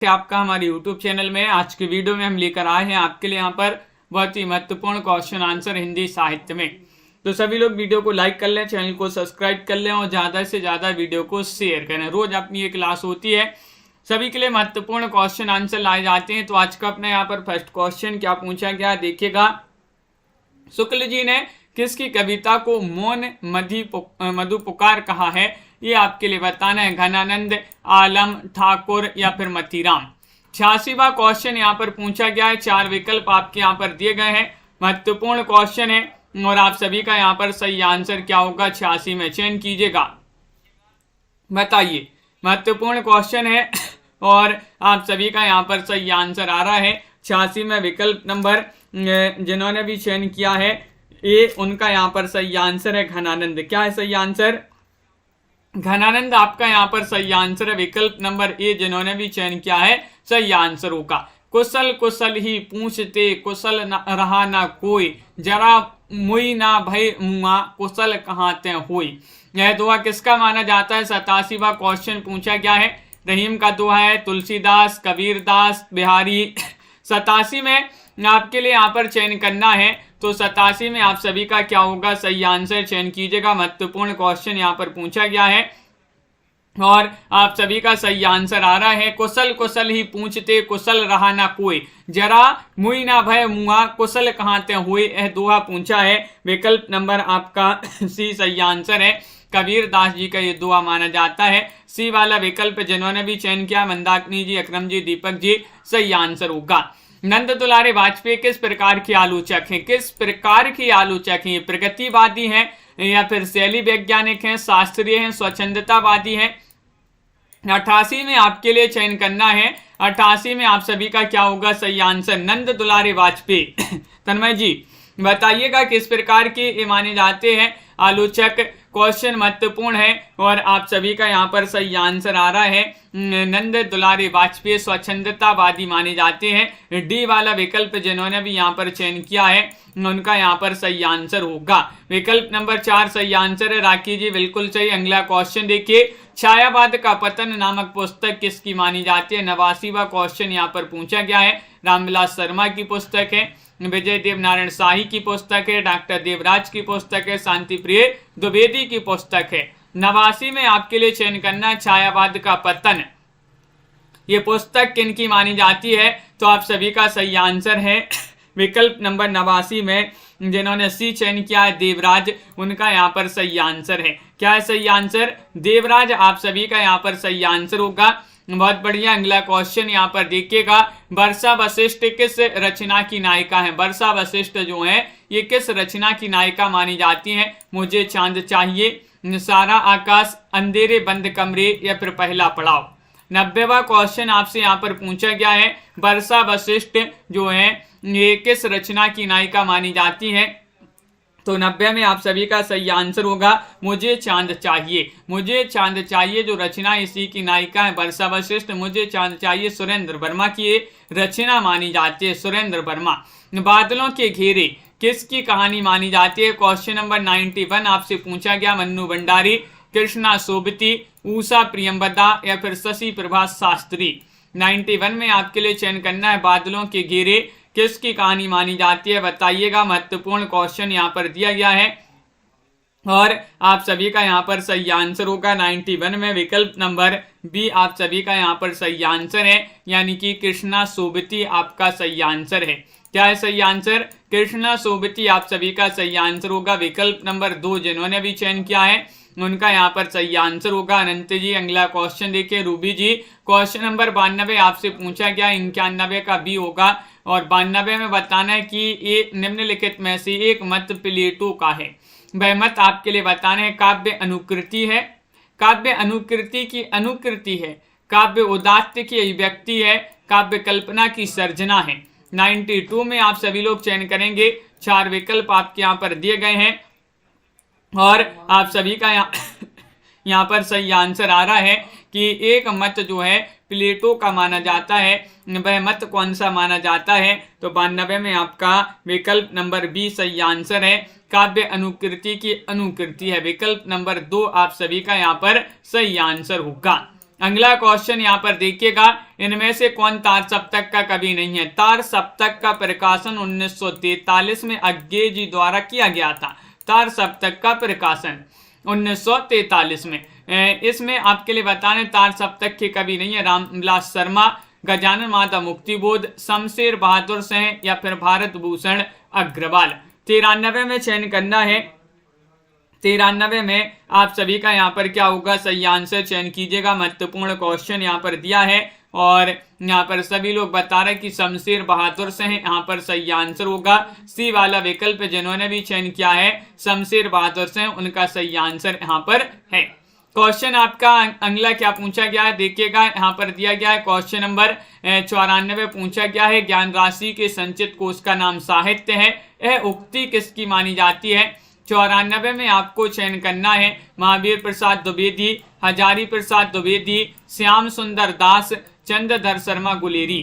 आपका हमारे YouTube channel में। आज की वीडियो में हम लेकर आए हैं आपके लिए यहाँ पर बहुत ही महत्वपूर्ण क्वेश्चन आंसर हिंदी साहित्य में। तो सभी लोग वीडियो को लाइक कर लें, चैनल को सब्सक्राइब कर लें और ज़्यादा से ज़्यादा वीडियो को शेयर करें। रोज अपनी ये क्लास होती है, सभी के लिए महत्वपूर्ण क्वेश्चन आंसर लाए जाते हैं। तो आज का अपने यहाँ पर फर्स्ट क्वेश्चन क्या पूछा गया देखिएगा। शुक्ल जी ने किसकी कविता को मौन मधु पुकार कहा है, ये आपके लिए बताना है। घनानंद, आलम, ठाकुर या फिर मतीराम। 86वां क्वेश्चन यहाँ पर पूछा गया है। 4 विकल्प आपके यहाँ पर दिए गए हैं। महत्वपूर्ण क्वेश्चन है और आप सभी का यहाँ पर सही आंसर क्या होगा 86 में चयन कीजिएगा। बताइए, महत्वपूर्ण क्वेश्चन है और आप सभी का यहाँ पर सही आंसर आ रहा है 86 में। विकल्प नंबर जिन्होंने भी चयन किया है ये उनका यहाँ पर सही आंसर है घनानंद। क्या है सही आंसर? घनानंद आपका यहाँ पर सही आंसर है। विकल्प नंबर ए जिन्होंने भी चयन किया है सही आंसर होगा। कुशल कुशल ही पूछते कुशल रहा ना कोई, जरा मुई ना भय मुआ कुशल कहाँ ते होई। यह दुआ किसका माना जाता है? 87वां क्वेश्चन पूछा गया है। रहीम का दुआ है, तुलसीदास, कबीरदास, बिहारी। 87 में आपके लिए यहाँ पर चयन करना है। तो 87 में आप सभी का क्या होगा सही आंसर चयन कीजिएगा। महत्वपूर्ण क्वेश्चन यहाँ पर पूछा गया है और आप सभी का सही आंसर आ रहा है। कुशल कुशल ही पूछते कुशल रहा ना कोई, जरा मुई ना भय मुआ कुशल कहाँ ते हुए, यह दुआ पूछा है। विकल्प नंबर आपका सी सही आंसर है। कबीर दास जी का ये दुआ माना जाता है। सी वाला विकल्प जिन्होंने भी चयन किया, मंदाकिनी जी, अक्रम जी, दीपक जी, सही आंसर होगा। नंद दुलारे वाजपेयी किस प्रकार के आलोचक हैं? किस प्रकार के आलोचक हैं? प्रगतिवादी हैं या फिर शैली वैज्ञानिक हैं, शास्त्रीय हैं, स्वच्छंदतावादी हैं? 88 में आपके लिए चयन करना है। 88 में आप सभी का क्या होगा सही आंसर? नंद दुलारे वाजपेयी। तन्मय जी बताइएगा किस प्रकार के ये माने जाते हैं आलोचक। क्वेश्चन महत्वपूर्ण है और आप सभी का यहाँ पर सही आंसर आ रहा है। नंद दुलारे वाजपेयी स्वच्छंदतावादी माने जाते हैं। डी वाला विकल्प जिन्होंने भी यहाँ पर चयन किया है उनका यहाँ पर सही आंसर होगा। विकल्प नंबर 4 सही आंसर है। राखी जी बिल्कुल सही। अगला क्वेश्चन देखिए, छायावाद का पतन नामक पुस्तक किसकी मानी जाती है? 89वां क्वेश्चन यहाँ पर पूछा गया है। रामविलास शर्मा की पुस्तक है, विजय देव नारायण शाही की पुस्तक है, डॉक्टर देवराज की पुस्तक है, शांति प्रिय द्विवेदी की पुस्तक है। 89 में आपके लिए चयन करना है छायावाद का पतन। ये पुस्तक किनकी मानी जाती है? तो आप सभी का सही आंसर है विकल्प नंबर 89 में जिन्होंने सी चयन किया है देवराज, उनका यहाँ पर सही आंसर है। क्या है सही आंसर? देवराज आप सभी का यहाँ पर सही आंसर होगा। बहुत बढ़िया। अगला क्वेश्चन यहाँ पर देखिएगा, वर्षा वशिष्ठ किस रचना की नायिका है? वर्षा वशिष्ठ जो है ये किस रचना की नायिका मानी जाती है? मुझे चांद चाहिए, सारा आकाश, अंधेरे बंद कमरे या फिर पहला पड़ाव। 90वां क्वेश्चन आपसे यहाँ पर पूछा गया है, वर्षा वशिष्ठ जो है ये किस रचना की नायिका मानी जाती है? तो 90 में आप सभी का सही आंसर होगा मुझे चांद चाहिए। मुझे चांद चाहिए जो रचना इसी की नायिका है वर्षा वशिष्ठ। मुझे चांद चाहिए सुरेंद्र वर्मा की ये रचना मानी जाती है, सुरेंद्र वर्मा। बादलों के घेरे किसकी कहानी मानी जाती है? क्वेश्चन नंबर 91 आपसे पूछा गया। मन्नू भंडारी, कृष्णा सोबती, ऊषा प्रियंवदा या फिर शशि प्रभा शास्त्री। 91 में आपके लिए चयन करना है बादलों के घेरे किसकी कहानी मानी जाती है, बताइएगा। महत्वपूर्ण क्वेश्चन यहाँ पर दिया गया है और आप सभी का यहाँ पर सही आंसर होगा 91 में। विकल्प नंबर बी आप सभी का यहाँ पर सही आंसर है, यानी कि कृष्णा सोबती आपका सही आंसर है। क्या है सही आंसर? कृष्णा सोबती आप सभी का सही आंसर होगा। विकल्प नंबर 2 जिन्होंने भी चयन किया है उनका यहाँ पर सही आंसर होगा। अनंत जी अगला क्वेश्चन देखिए। रूबी जी क्वेश्चन नंबर 92 आपसे पूछा गया, 91 का बी होगा और 92 में बताना है कि ये निम्नलिखित में से एक मत प्लेटो का है। वह मत आपके लिए बताना है काव्य अनुकृति है, काव्य अनुकृति की अनुकृति है, काव्य उदात्त की अभिव्यक्ति है, काव्य कल्पना की सर्जना है। 92 में आप सभी लोग चयन करेंगे। 4 विकल्प आपके यहाँ पर दिए गए हैं और आप सभी का यहाँ पर सही आंसर आ रहा है कि एक मत जो है प्लेटो का माना जाता है। वह मत कौन सा माना जाता है? तो 92 में आपका विकल्प नंबर बी सही आंसर है। काव्य अनुकृति की अनुकृति है। विकल्प नंबर 2 आप सभी का यहाँ पर सही आंसर होगा। अगला क्वेश्चन यहाँ पर देखिएगा, इनमें से कौन तार सप्तक का कवि नहीं है? तार सप्तक का प्रकाशन 1943 में अज्ञे जी द्वारा किया गया था। तार सप्तक का प्रकाशन 1943 में। इसमें आपके लिए बताने तार सप्तक के कवि नहीं है रामविलास शर्मा, गजानन माता मुक्तिबोध, शमशेर बहादुर सिंह या फिर भारत भूषण अग्रवाल। 93 में चयन करना है। 93 में आप सभी का यहाँ पर क्या होगा? सही आंसर चयन कीजिएगा। महत्वपूर्ण क्वेश्चन यहाँ पर दिया है और यहाँ पर सभी लोग बता रहे हैं कि शमशेर बहादुर सिंह यहाँ पर सही आंसर होगा। सी वाला विकल्प जिन्होंने भी चयन किया है शमशेर बहादुर सिंह, उनका सही आंसर यहाँ पर है। क्वेश्चन आपका अगला क्या पूछा गया है देखिएगा, यहाँ पर दिया गया है क्वेश्चन नंबर 94 पूछा गया है, ज्ञान राशि के संचित कोश का नाम साहित्य है, यह उक्ति किसकी मानी जाती है? 94 में आपको चयन करना है महावीर प्रसाद द्विवेदी, हजारी प्रसाद द्विवेदी, श्याम सुंदर दास, चंद्रधर शर्मा गुलेरी।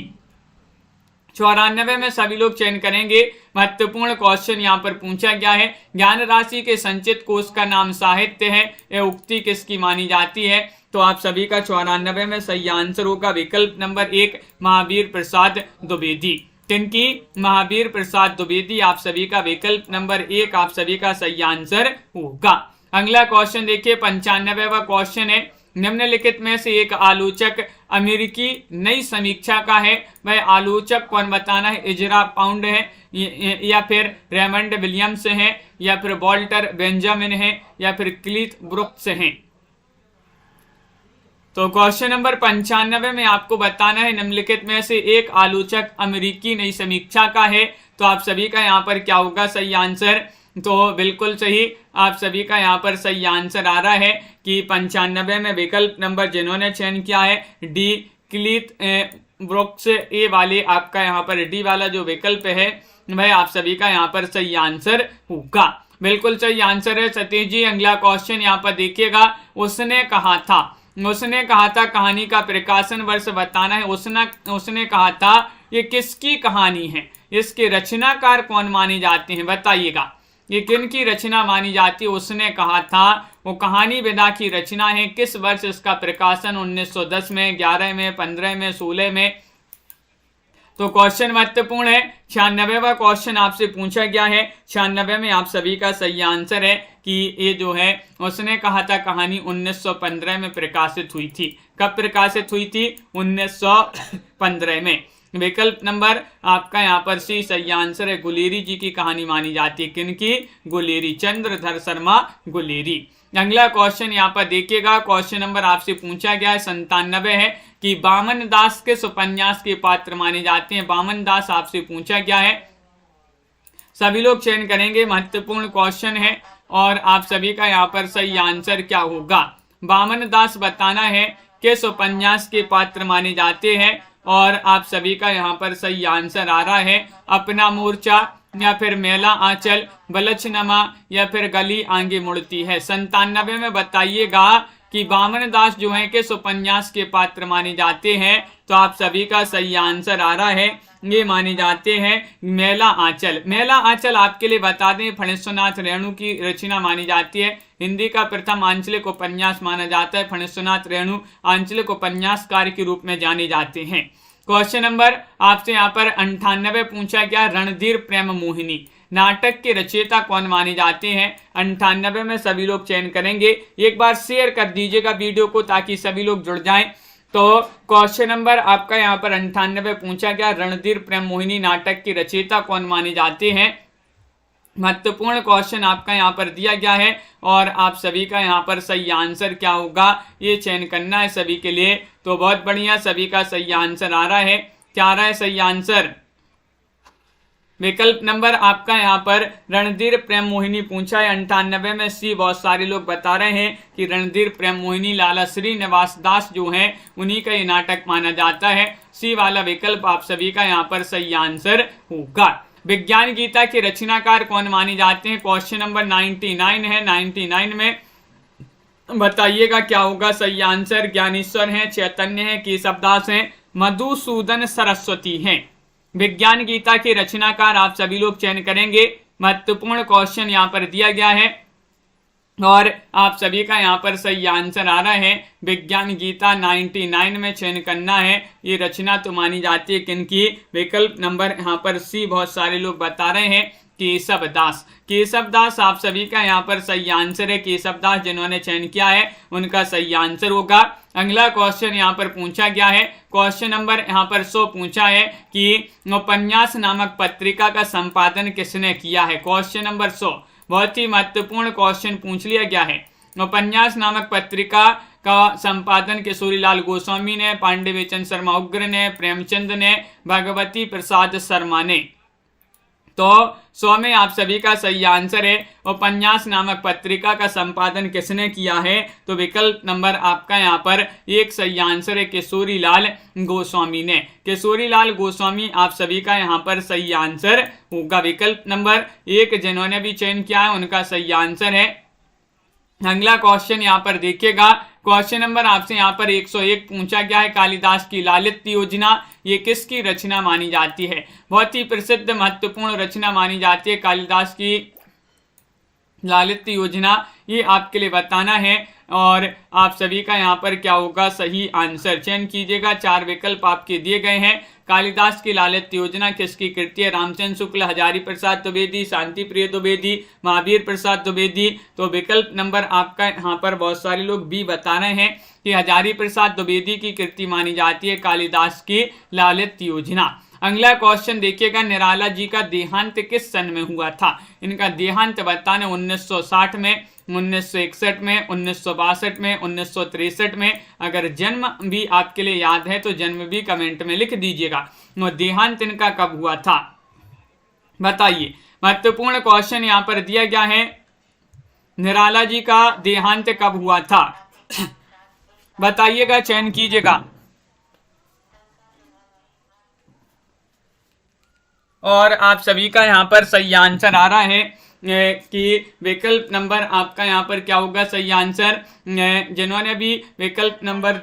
94 में सभी लोग चयन करेंगे। महत्वपूर्ण क्वेश्चन यहाँ पर पूछा गया है, ज्ञान राशि के संचित कोश का नाम साहित्य है, यह उक्ति किसकी मानी जाती है? तो आप सभी का 94 में सही आंसर होगा विकल्प नंबर 1 महावीर प्रसाद द्विवेदी। किनकी? महावीर प्रसाद द्विवेदी। आप सभी का विकल्प नंबर 1 आप सभी का सही आंसर होगा। अगला क्वेश्चन देखिए, 95वां क्वेश्चन है, निम्नलिखित में से एक आलोचक अमेरिकी नई समीक्षा का है, वह आलोचक कौन बताना है? इजरा पाउंड है या फिर रेमंड विलियम्स है या फिर वॉल्टर बेंजामिन है या फिर क्लीथ ब्रुक्स है? तो क्वेश्चन नंबर 95 में आपको बताना है निम्नलिखित में से एक आलोचक अमेरिकी नई समीक्षा का है। तो आप सभी का यहाँ पर क्या होगा सही आंसर? तो बिल्कुल सही, आप सभी का यहाँ पर सही आंसर आ रहा है कि 95 में विकल्प नंबर जिन्होंने चयन किया है डी क्लीथ ब्रुक्स, ए वाले आपका यहाँ पर डी वाला जो विकल्प है वह आप सभी का यहाँ पर सही आंसर होगा। बिल्कुल सही आंसर है सतीश जी। अगला क्वेश्चन यहाँ पर देखिएगा, उसने कहा था कहानी का प्रकाशन वर्ष बताना है। उसने कहा था ये किसकी कहानी है? इसके रचनाकार कौन माने जाते हैं? बताइएगा ये किन की रचना मानी जाती है? उसने कहा था वो कहानी विधा की रचना है। किस वर्ष इसका प्रकाशन? 1910 में, 11 में, 15 में, 16 में। तो क्वेश्चन महत्वपूर्ण है। 96वां क्वेश्चन आपसे पूछा गया है। 96 में आप सभी का सही आंसर है कि ये जो है उसने कहा था कहानी 1915 में प्रकाशित हुई थी। कब प्रकाशित हुई थी? 1915 में। विकल्प नंबर आपका यहाँ पर सी सही आंसर है। गुलेरी जी की कहानी मानी जाती है। किनकी? गुलेरी, चंद्रधर शर्मा गुलेरी। अगला क्वेश्चन यहाँ पर देखिएगा, क्वेश्चन नंबर आपसे पूछा गया है 97 है कि बामन दास किस उपन्यास के पात्र माने जाते हैं? बामन दास आपसे पूछा गया है, सभी लोग चयन करेंगे। महत्वपूर्ण क्वेश्चन है और आप सभी का यहाँ पर सही आंसर क्या होगा? बामन दास बताना है किस उपन्यास के पात्र माने जाते हैं और आप सभी का यहाँ पर सही आंसर आ रहा है अपना मोर्चा या फिर मेला आंचल, बलछनमा या फिर गली आगे मुड़ती है। 97 में बताइएगा कि बामन दास जो है किस उपन्यास के पात्र माने जाते हैं? तो आप सभी का सही आंसर आ रहा है, ये माने जाते हैं मेला आंचल। मेला आंचल आपके लिए बता दें फणीश्वरनाथ रेणु की रचना मानी जाती है। हिंदी का प्रथम आंचलिक उपन्यास माना जाता है। फणीश्वरनाथ रेणु आंचलिक उपन्यासकार के रूप में जाने जाते हैं। क्वेश्चन नंबर आपसे यहाँ पर 98 पूछा गया, रणधीर प्रेम मोहिनी नाटक के रचयिता कौन माने जाते हैं? 98 में सभी लोग चयन करेंगे। एक बार शेयर कर दीजिएगा वीडियो को ताकि सभी लोग जुड़ जाएं। तो क्वेश्चन नंबर आपका यहाँ पर 98 पूछा गया, रणधीर प्रेम मोहिनी नाटक के रचयिता कौन माने जाते हैं? महत्वपूर्ण क्वेश्चन आपका यहाँ पर दिया गया है और आप सभी का यहाँ पर सही आंसर क्या होगा ये चयन करना है सभी के लिए। तो बहुत बढ़िया, सभी का सही आंसर आ रहा है। क्या आ रहा है सही आंसर? विकल्प नंबर आपका यहाँ पर रणधीर प्रेम मोहिनी पूछा है। 98 में सी बहुत सारे लोग बता रहे हैं कि रणधीर प्रेम मोहिनी लाला श्रीनिवास दास जो हैं उन्हीं का ये नाटक माना जाता है। सी वाला विकल्प आप सभी का यहाँ पर सही आंसर होगा। विज्ञान गीता के रचनाकार कौन माने जाते हैं? क्वेश्चन नंबर 99 है। 99 में बताइएगा क्या होगा सही आंसर? ज्ञानेश्वर हैं, चैतन्य हैं, केशवदास हैं, मधुसूदन सरस्वती हैं। विज्ञान गीता के रचनाकार आप सभी लोग चयन करेंगे। महत्वपूर्ण क्वेश्चन यहाँ पर दिया गया है और आप सभी का यहाँ पर सही आंसर आ रहा है विज्ञान गीता 99 में चयन करना है। ये रचना तो मानी जाती है किनकी? विकल्प नंबर यहाँ पर सी बहुत सारे लोग बता रहे हैं केशव दास। केशव दास आप सभी का यहाँ पर सही आंसर है। केशव दास जिन्होंने चयन किया है उनका सही आंसर होगा। अगला क्वेश्चन यहाँ पर पूछा गया है, क्वेश्चन नंबर यहाँ पर 100 पूछा है कि उपन्यास नामक पत्रिका का संपादन किसने किया है। क्वेश्चन नंबर 100 बहुत ही महत्वपूर्ण क्वेश्चन पूछ लिया गया है। उपन्यास नामक पत्रिका का संपादन किशोरीलाल गोस्वामी ने, पांडे बेचन शर्मा उग्र ने, प्रेमचंद ने, भगवती प्रसाद शर्मा ने। तो 100 में आप सभी का सही आंसर है उपन्यास नामक पत्रिका का संपादन किसने किया है। तो विकल्प नंबर आपका यहाँ पर एक सही आंसर है किशोरीलाल गोस्वामी ने। किशोरीलाल गोस्वामी आप सभी का यहाँ पर सही आंसर होगा। विकल्प नंबर 1 जिन्होंने भी चयन किया है उनका सही आंसर है। अगला क्वेश्चन यहाँ पर देखिएगा, क्वेश्चन नंबर आपसे यहाँ पर 101 पूछा गया है कालिदास की लालित्य योजना ये किसकी रचना मानी जाती है। बहुत ही प्रसिद्ध महत्वपूर्ण रचना मानी जाती है कालिदास की लालित्य योजना, ये आपके लिए बताना है और आप सभी का यहाँ पर क्या होगा सही आंसर चयन कीजिएगा। 4 विकल्प आपके दिए गए हैं। कालिदास की लालित्य योजना किसकी कृति है? रामचंद्र शुक्ल, हजारी प्रसाद द्विवेदी, शांति प्रिय द्विवेदी, महावीर प्रसाद द्विवेदी। तो विकल्प नंबर आपका यहाँ पर बहुत सारे लोग भी बता रहे हैं कि हजारी प्रसाद द्विवेदी की कृति मानी जाती है कालिदास की लालित्य योजना। अगला क्वेश्चन देखिएगा, निराला जी का देहांत किस सन में हुआ था? इनका देहांत बताने 1960 में, 1961 में, 1962 में, 1963 में। अगर जन्म भी आपके लिए याद है तो जन्म भी कमेंट में लिख दीजिएगा। देहांत इनका कब हुआ था बताइए। महत्वपूर्ण क्वेश्चन यहाँ पर दिया गया है, निराला जी का देहांत कब हुआ था बताइएगा, चयन कीजिएगा। और आप सभी का यहाँ पर सही आंसर आ रहा है कि विकल्प नंबर आपका यहाँ पर क्या होगा सही आंसर। जिन्होंने भी विकल्प नंबर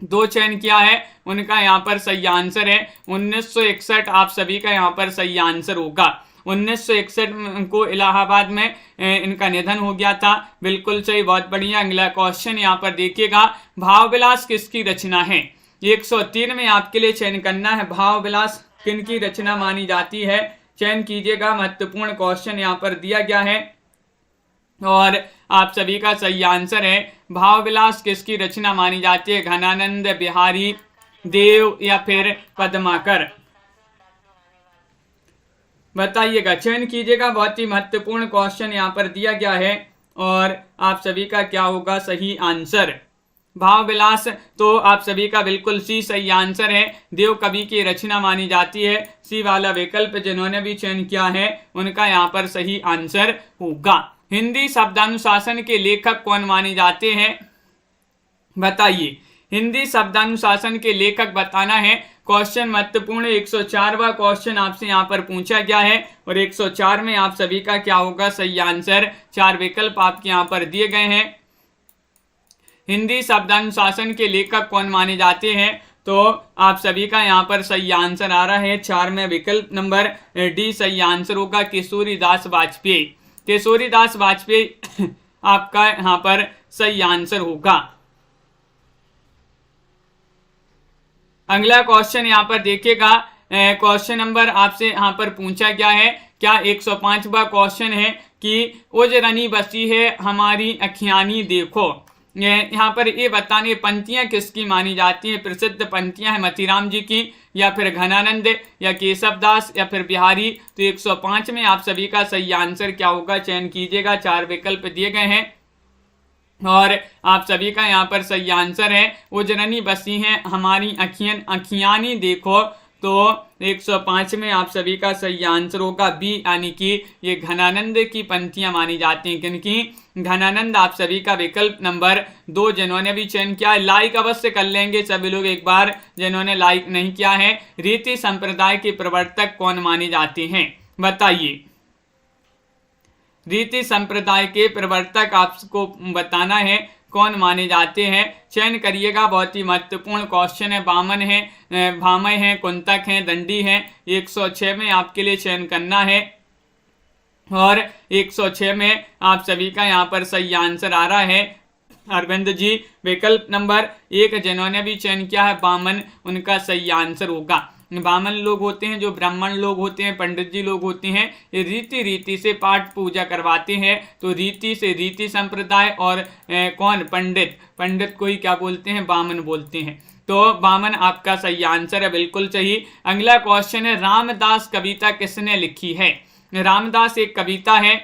2 चयन किया है उनका यहाँ पर सही आंसर है 1961। आप सभी का यहाँ पर सही आंसर होगा। 1961 को इलाहाबाद में इनका निधन हो गया था। बिल्कुल सही, बहुत बढ़िया। अगला क्वेश्चन यहाँ पर देखिएगा, भाव विलास किसकी रचना है? 103 में आपके लिए चयन करना है, भाव विलास किनकी रचना मानी जाती है, चयन कीजिएगा। महत्वपूर्ण क्वेश्चन यहाँ पर दिया गया है और आप सभी का सही आंसर है भाव विलास किसकी रचना मानी जाती है? घनानंद, बिहारी देव या फिर पद्माकर, बताइएगा, चयन कीजिएगा। बहुत ही महत्वपूर्ण क्वेश्चन यहाँ पर दिया गया है और आप सभी का क्या होगा सही आंसर। भाव विलास तो आप सभी का बिल्कुल सी सही आंसर है, देव कवि की रचना मानी जाती है। सी वाला विकल्प जिन्होंने भी चयन किया है उनका यहाँ पर सही आंसर होगा। हिंदी शब्दानुशासन के लेखक कौन माने जाते हैं बताइए। हिंदी शब्दानुशासन के लेखक बताना है। क्वेश्चन महत्वपूर्ण 104वां क्वेश्चन आपसे यहाँ पर पूछा गया है और 104 में आप सभी का क्या होगा सही आंसर। 4 विकल्प आपके यहाँ पर दिए गए हैं। हिंदी शब्दानुशासन के लेखक कौन माने जाते हैं? तो आप सभी का यहाँ पर सही आंसर आ रहा है 4 में विकल्प नंबर डी सही आंसर होगा, केशोरीदास वाजपेयी। केशोरीदास वाजपेयी आपका यहाँ पर सही आंसर होगा। अगला क्वेश्चन यहाँ पर देखिएगा, क्वेश्चन नंबर आपसे यहाँ पर पूछा गया है क्या 105वां क्वेश्चन है कि उजरनी बसी है हमारी अखियानी देखो। यहाँ पर ये बताने पंक्तियां किसकी मानी जाती हैं? प्रसिद्ध पंक्तियां हैं मतीराम जी की या फिर घनानंद या केशव दास या फिर बिहारी। तो 105 में आप सभी का सही आंसर क्या होगा, चयन कीजिएगा। 4 विकल्प दिए गए हैं और आप सभी का यहाँ पर सही आंसर है उजरनी बसी हैं हमारी अखियानी देखो। तो 105 में आप सभी का सही आंसर होगा बी, यानी कि ये घनानंद की पंक्तियां मानी जाती हैं। क्योंकि घनानंद आप सभी का विकल्प नंबर 2 जिन्होंने भी चयन किया है, लाइक अवश्य कर लेंगे सभी लोग एक बार जिन्होंने लाइक नहीं किया है। रीति संप्रदाय के प्रवर्तक कौन माने जाते हैं बताइए। रीति संप्रदाय के प्रवर्तक आपको बताना है कौन माने जाते हैं, चयन करिएगा। बहुत ही महत्वपूर्ण क्वेश्चन है। वामन है, भामय है, कुंतक है, दंडी है। 106 में आपके लिए चयन करना है और 106 में आप सभी का यहाँ पर सही आंसर आ रहा है अरविंद जी। विकल्प नंबर 1 जिन्होंने भी चयन किया है बामन, उनका सही आंसर होगा। बामन लोग होते हैं जो ब्राह्मण लोग होते हैं, पंडित जी लोग होते हैं, ये रीति से पाठ पूजा करवाते हैं। तो रीति से रीति संप्रदाय और कौन पंडित को ही क्या बोलते हैं, बामन बोलते हैं। तो बामन आपका सही आंसर है, बिल्कुल सही। अगला क्वेश्चन है रामदास कविता किसने लिखी है। रामदास एक कविता है,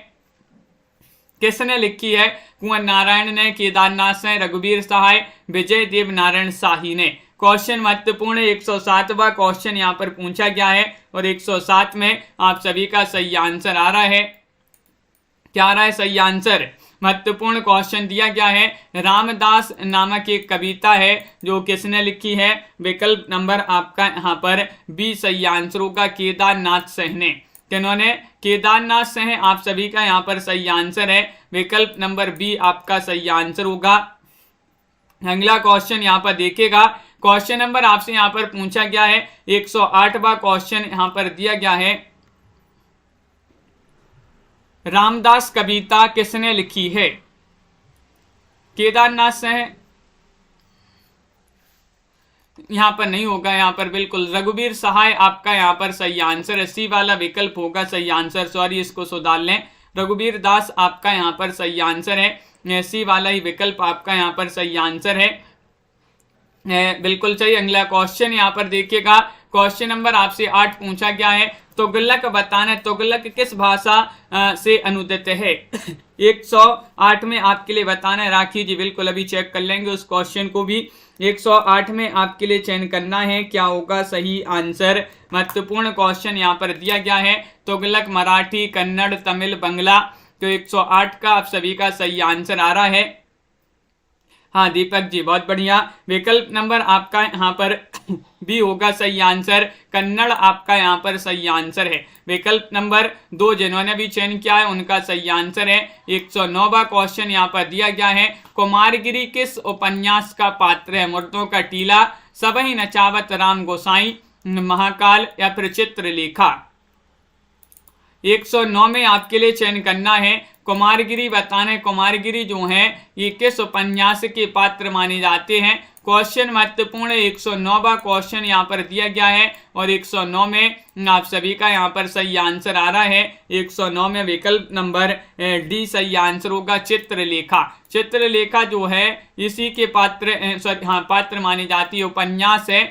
किसने लिखी है। कुंवर नारायण ने, केदारनाथ ने, रघुवीर सहाय, विजय देव नारायण शाही ने। क्वेश्चन महत्वपूर्ण है, 107वां क्वेश्चन यहाँ पर पूछा गया है और 107 में आप सभी का सही आंसर आ रहा है। क्या आ रहा है सही आंसर। महत्वपूर्ण क्वेश्चन दिया गया है, रामदास नामक एक कविता है जो किसने लिखी है। विकल्प नंबर आपका यहाँ पर बी सही आंसर होगा, केदारनाथ सिंह ने। जिन्होंने केदारनाथ सिंह, आप सभी का यहाँ पर सही आंसर है। विकल्प नंबर बी आपका सही आंसर होगा। अगला क्वेश्चन यहाँ पर देखिएगा, क्वेश्चन नंबर आपसे यहाँ पर पूछा गया है 108वां क्वेश्चन यहाँ पर दिया गया है, रामदास कविता किसने लिखी है। केदारनाथ सिंह यहाँ पर नहीं होगा, यहाँ पर बिल्कुल रघुवीर सहाय आपका यहाँ पर सही आंसर है। सी वाला विकल्प होगा सही आंसर, सॉरी इसको सुधार लें। रघुवीर दास आपका यहाँ पर सही आंसर है, सी वाला ही विकल्प आपका यहाँ पर सही आंसर है, बिल्कुल सही। अगला क्वेश्चन यहाँ पर देखिएगा, क्वेश्चन नंबर आपसे 8 पूछा गया है, तुगलक बताना, तुगलक किस भाषा से अनुदित है। 108 में आपके लिए बताना है, राखी जी बिल्कुल अभी चेक कर लेंगे उस क्वेश्चन को भी। 108 में आपके लिए चयन करना है, क्या होगा सही आंसर। महत्वपूर्ण क्वेश्चन यहाँ पर दिया गया है, तुगलक मराठी, कन्नड़, तमिल, बंगला। तो 108 का आप सभी का सही आंसर आ रहा है। हाँ दीपक जी बहुत बढ़िया, विकल्प नंबर आपका यहाँ पर भी होगा सही आंसर, कन्नड़ आपका यहाँ पर सही आंसर है। विकल्प नंबर 2 जिन्होंने भी चयन किया है उनका सही आंसर है। 109वां क्वेश्चन यहाँ पर दिया गया है, कुमारगिरी किस उपन्यास का पात्र है। मुर्दों का टीला, सबही नचावत राम गोसाई, महाकाल या फिर चित्रलेखा। 109 में आपके लिए चयन करना है, कुमारगिरी बताने, कुमारगिरी जो है ये किस उपन्यास के पात्र माने जाते हैं। क्वेश्चन महत्वपूर्ण है, 109वां क्वेश्चन यहाँ पर दिया गया है और 109 में आप सभी का यहाँ पर सही आंसर आ रहा है। 109 में विकल्प नंबर डी सही आंसर होगा, चित्रलेखा। चित्रलेखा जो है इसी के पात्र माने जाती है, उपन्यास है,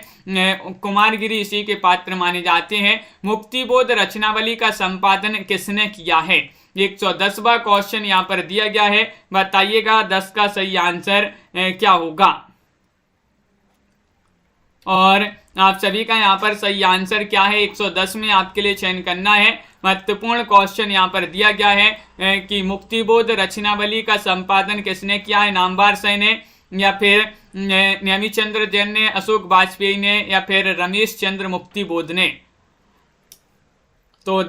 कुमारगिरी इसी के पात्र माने जाते हैं। मुक्तिबोध रचनावली का संपादन किसने किया है। 110वां क्वेश्चन यहाँ पर दिया गया है, बताइएगा 10 का सही आंसर क्या होगा। और आप सभी का यहाँ पर सही आंसर क्या है, 110 में आपके लिए चयन करना है। महत्वपूर्ण क्वेश्चन यहाँ पर दिया गया है कि मुक्तिबोध रचनावली का संपादन किसने किया है, नामवर सिंह ने या फिर नेमिचंद्र जैन ने, अशोक वाजपेयी ने या फिर रमेश चंद्र मुक्तिबोध ने। तो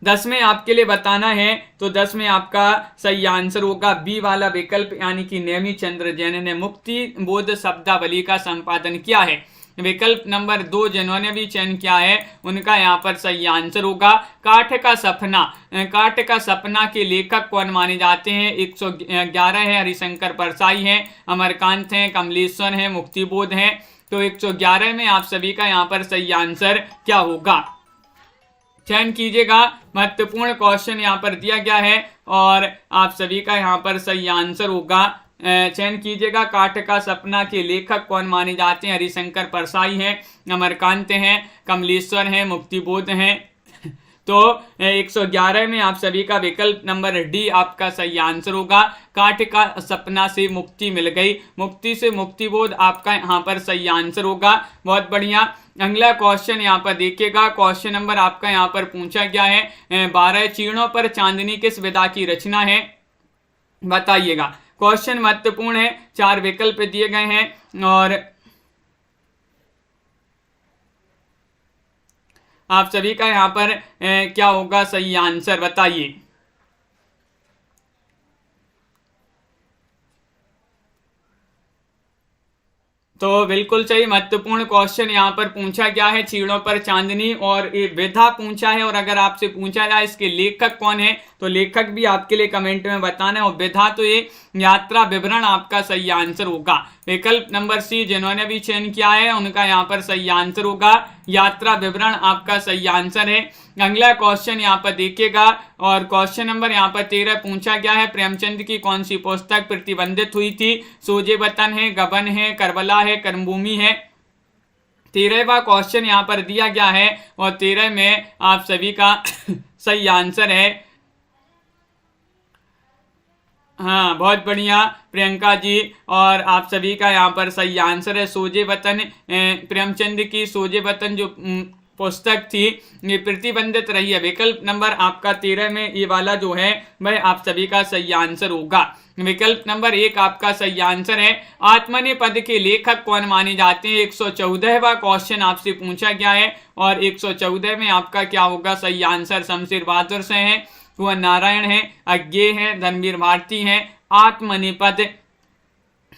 10 में आपके लिए बताना है, तो 10 में आपका सही आंसर होगा बी वाला विकल्प, यानी कि नेमिचंद्र जैन ने मुक्तिबोध शब्दावली का संपादन किया है। विकल्प नंबर 2 जिन्होंने भी चयन किया है उनका यहाँ पर सही आंसर होगा, काठ का सपना। काठ का सपना के लेखक कौन माने जाते हैं। 111 है, हरिशंकर परसाई हैं, अमरकांत हैं, कमलेश्वर हैं, मुक्तिबोध हैं। तो 111 में आप सभी का यहाँ पर सही आंसर क्या होगा, चयन कीजिएगा। महत्वपूर्ण क्वेश्चन यहाँ पर दिया गया है और आप सभी का यहाँ पर सही आंसर होगा, चयन कीजिएगा। काठ का सपना के लेखक कौन माने जाते हैं, हरिशंकर परसाई हैं, अमरकांत हैं, कमलेश्वर हैं, मुक्तिबोध हैं। तो 111 में आप सभी का विकल्प नंबर डी आपका सही आंसर होगा, काठ का सपना से मुक्ति मिल गई, मुक्ति से मुक्तिबोध आपका यहाँ पर सही आंसर होगा। बहुत बढ़िया। अगला क्वेश्चन यहाँ पर देखिएगा, क्वेश्चन नंबर आपका यहाँ पर पूछा गया है, 12 चीणों पर चांदनी किस विधा की रचना है, बताइएगा। क्वेश्चन महत्वपूर्ण है, 4 विकल्प दिए गए हैं और आप सभी का यहाँ पर क्या होगा सही आंसर, बताइए। तो बिल्कुल सही, महत्वपूर्ण क्वेश्चन यहाँ पर पूछा गया है, चीड़ों पर चांदनी, और ये विधा पूछा है। और अगर आपसे पूछा जाए इसके लेखक कौन है, तो लेखक भी आपके लिए कमेंट में बताना है। और विधा तो ये यात्रा विवरण आपका सही आंसर होगा। विकल्प नंबर सी जिन्होंने भी चयन किया है उनका यहाँ पर सही आंसर होगा, यात्रा विवरण आपका सही आंसर है। अगला क्वेश्चन यहाँ पर देखिएगा, और क्वेश्चन नंबर यहाँ पर 13 पूछा गया है, प्रेमचंद की कौन सी पुस्तक प्रतिबंधित हुई थी? सोजे वतन है, गबन है, करबला है, कर्मभूमि है। 13वां क्वेश्चन यहाँ पर दिया गया है और 13 में आप सभी का सही आंसर है। हाँ, बहुत बढ़िया प्रियंका जी, और आप सभी का यहाँ पर सही आंसर है सोजे वतन। प्रेमचंद की सोजे वतन जो पुस्तक थी ये प्रतिबंधित रही है। विकल्प नंबर आपका 13 में ये वाला जो है वह आप सभी का सही आंसर होगा। विकल्प नंबर 1 आपका सही आंसर है। आत्मनेपद के लेखक कौन माने जाते हैं? 114वां क्वेश्चन आपसे पूछा गया है, और 114 में आपका क्या होगा सही आंसर? शमशेर बहादुर से है, कुंवर नारायण है, अज्ञेय है, धर्मवीर भारती है। आत्मनेपद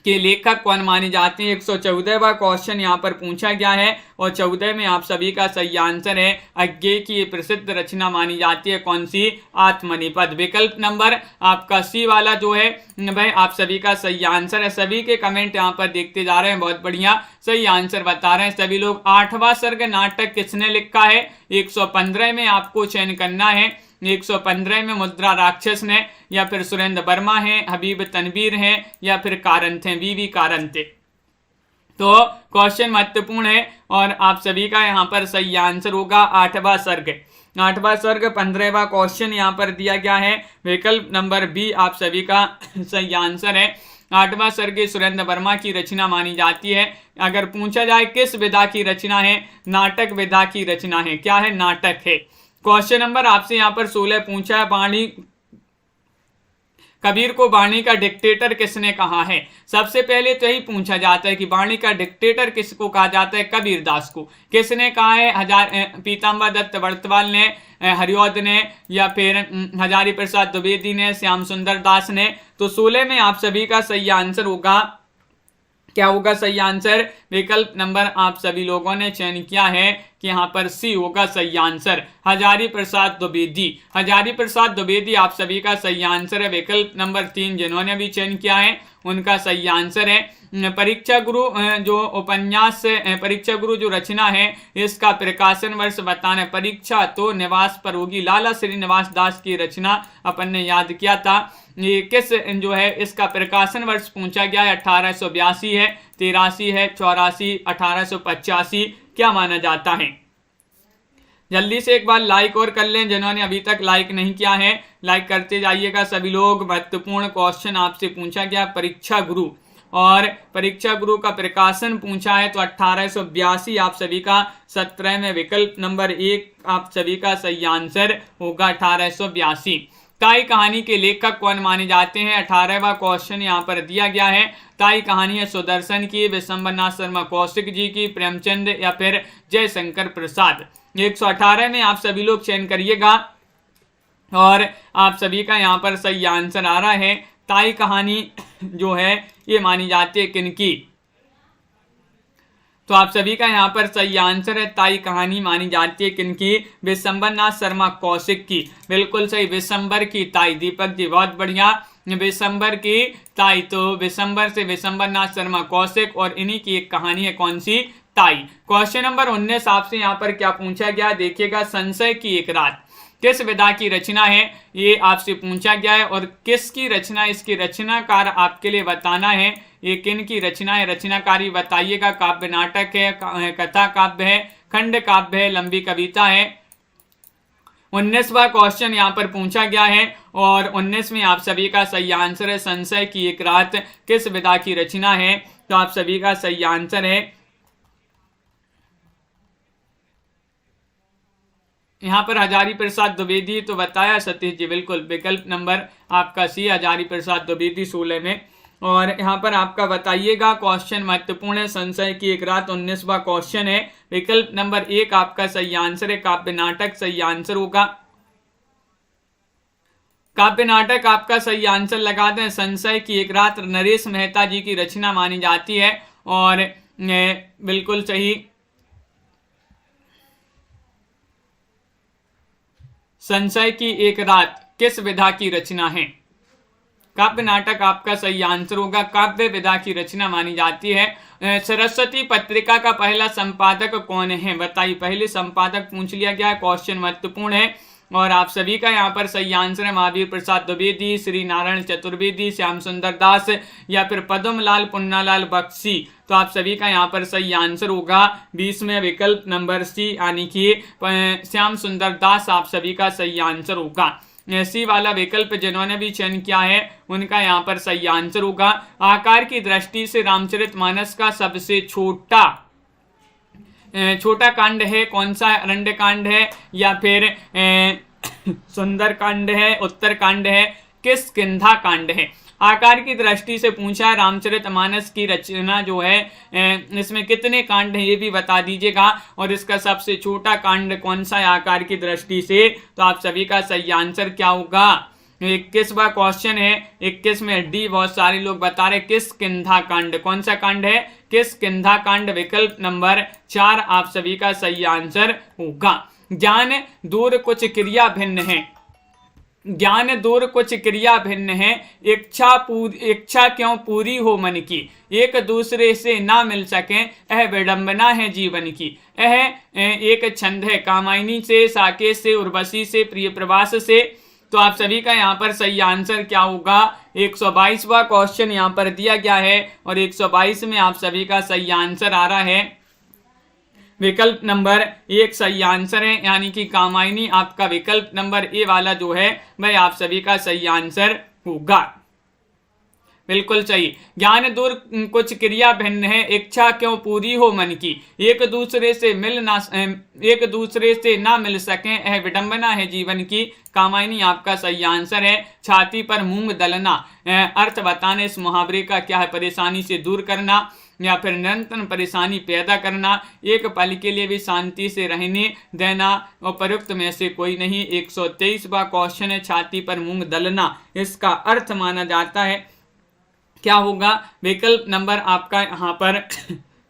के लेखक कौन माने जाते हैं? 114वां क्वेश्चन यहाँ पर पूछा गया है, और 14 में आप सभी का सही आंसर है। अज्ञेय की ये प्रसिद्ध रचना मानी जाती है, कौन सी? आत्मनेपद। विकल्प नंबर आपका सी वाला जो है वह आप सभी का सही आंसर है। सभी के कमेंट यहाँ पर देखते जा रहे हैं, बहुत बढ़िया सही आंसर बता रहे हैं सभी लोग। 8वां सर्ग नाटक किसने लिखा है? 115 में आपको चयन करना है। 115 में मुद्रा राक्षस ने, या फिर सुरेंद्र वर्मा है, हबीब तनवीर है, या फिर कारंथ है, वीवी कारंथ। तो क्वेश्चन महत्वपूर्ण है और आप सभी का यहाँ पर सही आंसर होगा 8वां सर्ग। 8वां सर्ग 15वां क्वेश्चन यहाँ पर दिया गया है। विकल्प नंबर बी आप सभी का सही आंसर है। 8वां सर्ग सुरेंद्र वर्मा की रचना मानी जाती है। अगर पूछा जाए किस विधा की रचना है? नाटक विधा की रचना है। क्या है? नाटक है। क्वेश्चन नंबर आपसे यहाँ पर 16 पूछा है, वाणी कबीर को वाणी का डिक्टेटर किसने कहा है? सबसे पहले तो यही पूछा जाता है कि वाणी का डिक्टेटर किसको कहा जाता है? कबीर दास को। किसने कहा है? पीताम्बर दत्त बड़तवाल ने, हरिऔध ने, या फिर हजारी प्रसाद द्विवेदी ने, श्याम सुंदर दास ने। तो 16 में आप सभी का सही आंसर होगा, क्या होगा सही आंसर? विकल्प नंबर आप सभी लोगों ने चयन किया है कि यहाँ पर सी होगा सही आंसर, हजारी प्रसाद द्विवेदी। हजारी प्रसाद द्विवेदी आप सभी का सही आंसर है। विकल्प नंबर 3 जिन्होंने भी चयन किया है उनका सही आंसर है। परीक्षा गुरु जो उपन्यास, परीक्षा गुरु जो रचना है इसका प्रकाशन वर्ष बताना। परीक्षा तो निवास पर होगी, लाला श्रीनिवास दास की रचना अपन ने याद किया था। ये किस जो है इसका प्रकाशन वर्ष पूछा गया है? 1882 है, 83 है, 84, 1885 क्या माना जाता है? जल्दी से एक बार लाइक और कर लें जिन्होंने अभी तक लाइक नहीं किया है, लाइक करते जाइएगा सभी लोग। महत्वपूर्ण क्वेश्चन आपसे पूछा गया परीक्षा गुरु, और परीक्षा गुरु का प्रकाशन पूछा है तो 1882 आप सभी का 17 में विकल्प नंबर 1 आप सभी का सही आंसर होगा 1882। ताई कहानी के लेखक कौन माने जाते हैं? 18वां क्वेश्चन यहाँ पर दिया गया है। ताई कहानी है सुदर्शन की, विशंबरनाथ शर्मा कौशिक जी की, प्रेमचंद, या फिर जयशंकर प्रसाद। 118 में आप सभी लोग चयन करिएगा, और आप सभी का यहाँ पर सही आंसर आ रहा है। ताई कहानी जो है ये मानी जाती है किनकी? तो आप सभी का यहाँ पर सही आंसर है, ताई कहानी मानी जाती है किनकी? विशंबरनाथ शर्मा कौशिक की। बिल्कुल सही, विशंबर की ताई। दीपक जी बहुत बढ़िया, विशंबर की ताई। तो विशंबर से विशंबरनाथ शर्मा कौशिक, और इन्हीं की एक कहानी है, कौन सी? ताई। क्वेश्चन नंबर 19 आपसे यहाँ पर क्या पूछा गया? देखिएगा, संशय की एक रात किस विधा की रचना है? ये आपसे पूछा गया है, और किसकी रचना, इसकी रचनाकार आपके लिए बताना है। ये किन की रचना है? रचनाकारी बताइएगा। काव्य नाटक है, कथा काव्य है, खंड काव्य है, लंबी कविता है। 19वां क्वेश्चन यहाँ पर पूछा गया है, और 19 में आप सभी का सही आंसर है संशय की एक रात किस विधा की रचना है? तो आप सभी का सही आंसर है यहाँ पर हजारी प्रसाद द्विवेदी। तो बताया सतीश जी, बिल्कुल विकल्प नंबर आपका सी हजारी प्रसाद द्विवेदी 16 में। और यहाँ पर आपका बताइएगा, क्वेश्चन महत्वपूर्ण है, संशय की एक रात 19वां क्वेश्चन है। विकल्प नंबर 1 आपका सही आंसर है, काव्य नाटक सही आंसर होगा। काव्य नाटक आपका सही आंसर लगा दें। संशय की एक रात नरेश मेहता जी की रचना मानी जाती है, और बिल्कुल सही। संशय की एक रात किस विधा की रचना है? काव्य नाटक आपका सही आंसर होगा। काव्य विधा की रचना मानी जाती है। सरस्वती पत्रिका का पहला संपादक कौन है? बताइए। पहले संपादक पूछ लिया गया है, क्वेश्चन महत्वपूर्ण है और आप सभी का यहाँ पर सही आंसर है महावीर प्रसाद द्विवेदी, श्री नारायण चतुर्वेदी, श्याम सुंदर दास या फिर पद्मलाल पुन्नालाल बख्शी। तो आप सभी का यहाँ पर सही आंसर होगा 20 में विकल्प नंबर सी, यानी कि श्याम सुंदर दास आप सभी का सही आंसर होगा। सी वाला विकल्प जिन्होंने भी चयन किया है उनका यहाँ पर सही आंसर होगा। आकार की दृष्टि से रामचरितमानस का सबसे छोटा कांड है कौन सा? अरण्य कांड है या फिर सुंदर कांड है, उत्तर कांड है, किष्किंधा कांड है? आकार की दृष्टि से पूछा है। रामचरितमानस की रचना जो है इसमें कितने कांड हैं ये भी बता दीजिएगा और इसका सबसे छोटा कांड कौन सा है आकार की दृष्टि से? तो आप सभी का सही आंसर क्या होगा? 21वां क्वेश्चन है। 21 में डी बहुत सारे लोग बता रहे किष्किंधा कांड। कौन सा कांड है? किष्किंधा कांड। विकल्प नंबर 4 आप सभी का सही आंसर होगा। ज्ञान दूर कुछ क्रिया भिन्न है। ज्ञान दूर कुछ क्रिया भिन्न है, इच्छा क्यों पूरी हो मन की, एक दूसरे से ना मिल सके यह विडंबना है जीवन की। यह एक छंद है कामायनी से, साकेत से, उर्वशी से, प्रिय प्रवास से। तो आप सभी का यहाँ पर सही आंसर क्या होगा? 122वां क्वेश्चन यहाँ पर दिया गया है और 122 में आप सभी का सही आंसर आ रहा है विकल्प नंबर 1 सही आंसर है, यानी कि कामायनी आपका विकल्प नंबर ए वाला जो है वह आप सभी का सही आंसर होगा। बिल्कुल सही। ज्ञान दूर कुछ क्रिया भिन्न है, इच्छा क्यों पूरी हो मन की, एक दूसरे से ना मिल सके यह विडंबना है जीवन की। कामायनी आपका सही आंसर है। छाती पर मूंग दलना, अर्थ बताने इस मुहावरे का क्या है? परेशानी से दूर करना या फिर निरंतर परेशानी पैदा करना, एक पल के लिए भी शांति से रहने देना, उपयुक्त में से कोई नहीं। 123वां क्वेश्चन है छाती पर मूंग दलना, इसका अर्थ माना जाता है क्या होगा? विकल्प नंबर आपका यहाँ पर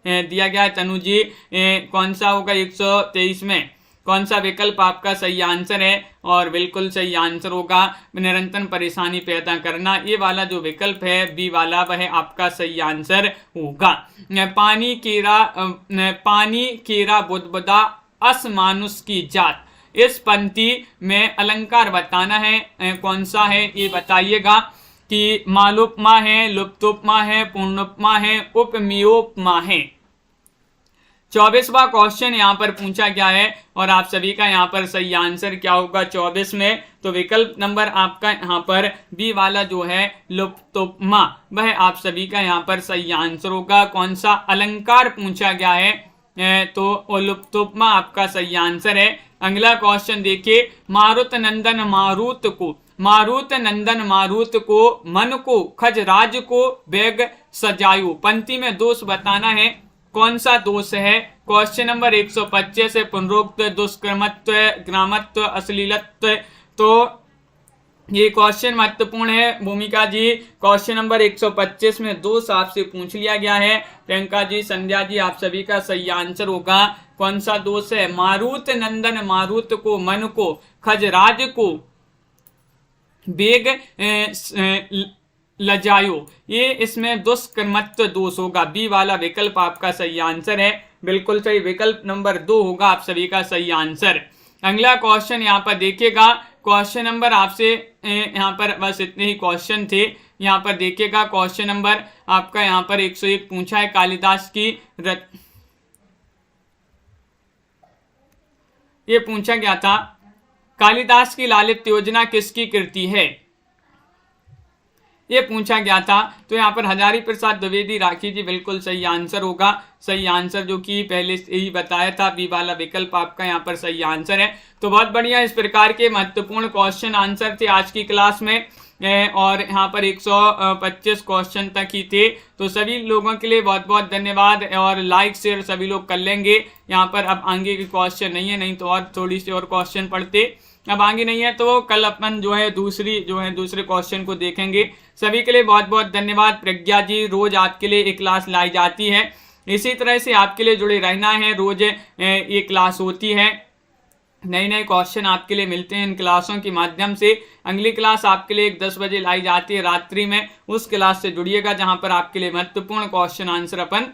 दिया गया है तनु जी, कौन सा होगा? 123 में कौन सा विकल्प आपका सही आंसर है? और बिल्कुल सही आंसर होगा निरंतर परेशानी पैदा करना। ये वाला जो विकल्प है बी वाला वह आपका सही आंसर होगा। पानी केरा बुदबुदा असमानुष की जात, इस पंक्ति में अलंकार बताना है, कौन सा है ये बताइएगा कि मालूपमा है, लुप्तोपमा है, पूर्णोपमा है, उपमेयोपमा है। 24वां क्वेश्चन यहाँ पर पूछा गया है और आप सभी का यहाँ पर सही आंसर क्या होगा 24 में? तो विकल्प नंबर आपका यहाँ पर बी वाला जो है लुप्तोपमा वह आप सभी का यहाँ पर सही आंसर होगा। कौन सा अलंकार पूछा गया है? तो लुप्तोपमा आपका सही आंसर है। अगला क्वेश्चन देखिए, मारुत नंदन मारुत को मन को खजराज को बैग सजायु, पंक्ति में दोष बताना है, कौन सा दोष है? क्वेश्चन नंबर 125 है पुनरोक्त दुष्कर्मत्व, ग्रामत्व, अश्लीलत्व। तो ये क्वेश्चन महत्वपूर्ण है भूमिका जी। क्वेश्चन नंबर 125 में दोष आपसे पूछ लिया गया है। प्रियंका जी, संध्या जी, आप सभी का सही आंसर होगा कौन सा दोष है? मारुत नंदन मारुत को मन को खजराज को बेग लजायो, ये इसमें दुष्कर्मत्व दोष होगा। बी वाला विकल्प आपका सही आंसर है। बिल्कुल सही। विकल्प नंबर 2 होगा आप सभी का सही आंसर। अगला क्वेश्चन यहाँ पर देखिएगा, क्वेश्चन नंबर आपसे यहाँ पर बस इतने ही क्वेश्चन थे। यहाँ पर देखिएगा क्वेश्चन नंबर आपका यहाँ पर 101 पूछा है कालिदास की ये पूछा गया था, कालिदास की लालित्य योजना किसकी कृति है? ये पूछा गया था। तो यहाँ पर हजारी प्रसाद द्विवेदी राखी जी बिल्कुल सही आंसर होगा। सही आंसर जो कि पहले से ही बताया था, बी वाला विकल्प आपका यहाँ पर सही आंसर है। तो बहुत बढ़िया, इस प्रकार के महत्वपूर्ण क्वेश्चन आंसर थे आज की क्लास में और यहाँ पर 125 क्वेश्चन तक ही थे। तो सभी लोगों के लिए बहुत बहुत धन्यवाद और लाइक शेयर सभी लोग कर लेंगे। यहाँ पर अब आगे के क्वेश्चन नहीं है, नहीं तो और थोड़ी सी और क्वेश्चन पढ़ते। अब आगे नहीं है तो कल अपन जो है दूसरे क्वेश्चन को देखेंगे। सभी के लिए बहुत बहुत धन्यवाद। प्रज्ञा जी, रोज आपके लिए एक क्लास लाई जाती है इसी तरह से आपके लिए जुड़े रहना है। रोज ये क्लास होती है, नए नए क्वेश्चन आपके लिए मिलते हैं इन क्लासों के माध्यम से। अगली क्लास आपके लिए 10 बजे लाई जाती है रात्रि में, उस क्लास से जुड़िएगा जहां पर आपके लिए महत्वपूर्ण क्वेश्चन आंसर अपन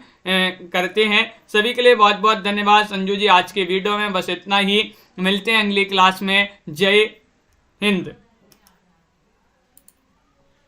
करते हैं। सभी के लिए बहुत बहुत धन्यवाद संजू जी। आज के वीडियो में बस इतना ही, मिलते हैं अगली क्लास में। जय हिंद।